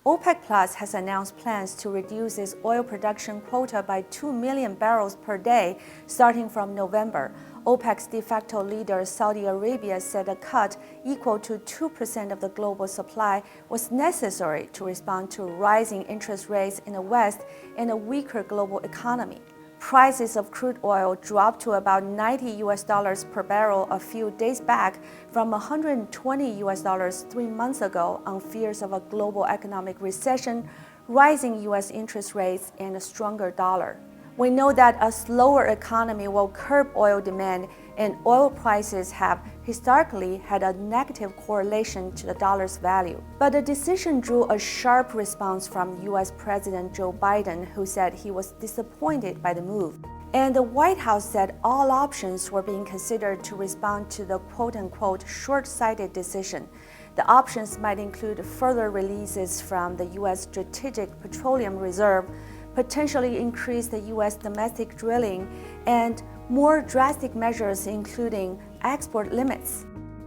OPEC Plus has announced plans to reduce its oil production quota by 2 million barrels per day starting from November. OPEC's de facto leader, Saudi Arabia, said a cut equal to 2% of the global supply was necessary to respond to rising interest rates in the West and a weaker global economy. Prices of crude oil dropped to about $90 per barrel a few days back from $120 3 months ago on fears of a global economic recession, rising U.S. interest rates, and a stronger dollar. We know that a slower economy will curb oil demand, and oil prices have historically had a negative correlation to the dollar's value. But the decision drew a sharp response from U.S. President Joe Biden, who said he was disappointed by the move. And the White House said all options were being considered to respond to the quote-unquote short-sighted decision. The options might include further releases from the U.S. Strategic Petroleum Reserve, potentially increase the U.S. domestic drilling, and more drastic measures including export limits.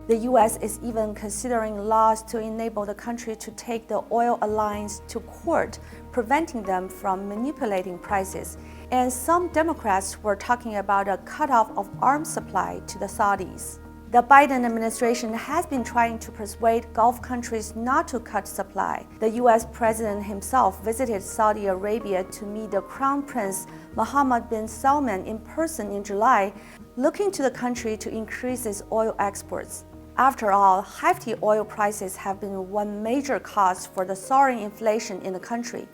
The U.S. is even considering laws to enable the country to take the oil alliance to court, preventing them from manipulating prices. And some Democrats were talking about a cutoff of arms supply to the Saudis. The Biden administration has been trying to persuade Gulf countries not to cut supply. The U.S. president himself visited Saudi Arabia to meet the Crown Prince Mohammed bin Salman in person in July, looking to the country to increase its oil exports. After all, hefty oil prices have been one major cause for the soaring inflation in the country.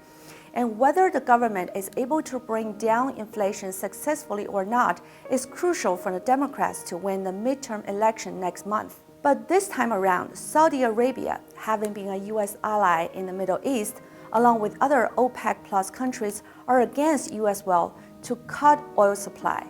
And whether the government is able to bring down inflation successfully or not is crucial for the Democrats to win the midterm election next month. But this time around, Saudi Arabia, having been a U.S. ally in the Middle East, along with other OPEC Plus countries, are against U.S. will to cut oil supply.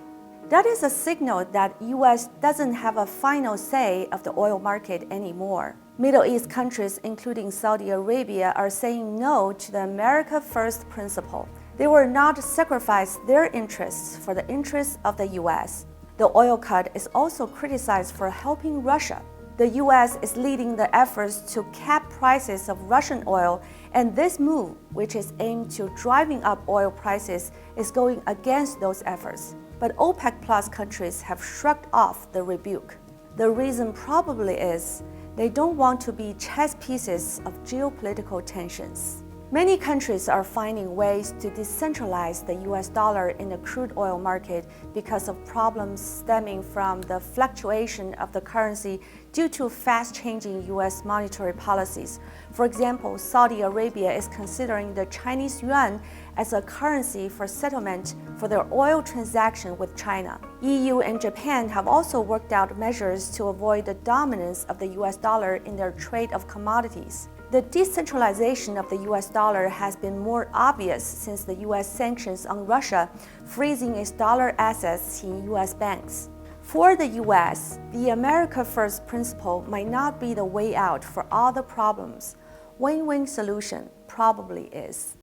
That is a signal that U.S. doesn't have a final say of the oil market anymore. Middle East countries, including Saudi Arabia, are saying no to the America First principle. They will not sacrifice their interests for the interests of the U.S. The oil cut is also criticized for helping Russia. The U.S. is leading the efforts to cap prices of Russian oil, and this move, which is aimed to driving up oil prices, is going against those efforts. But OPEC Plus countries have shrugged off the rebuke. The reason probably is they don't want to be chess pieces of geopolitical tensions. Many countries are finding ways to decentralize the US dollar in the crude oil market because of problems stemming from the fluctuation of the currency due to fast-changing US monetary policies. For example, Saudi Arabia is considering the Chinese yuan as a currency for settlement for their oil transaction with China. EU and Japan have also worked out measures to avoid the dominance of the US dollar in their trade of commodities. The decentralization of the US dollar has been more obvious since the US sanctions on Russia, freezing its dollar assets in US banks. For the US, the America First principle might not be the way out for all the problems. Win-win solution probably is.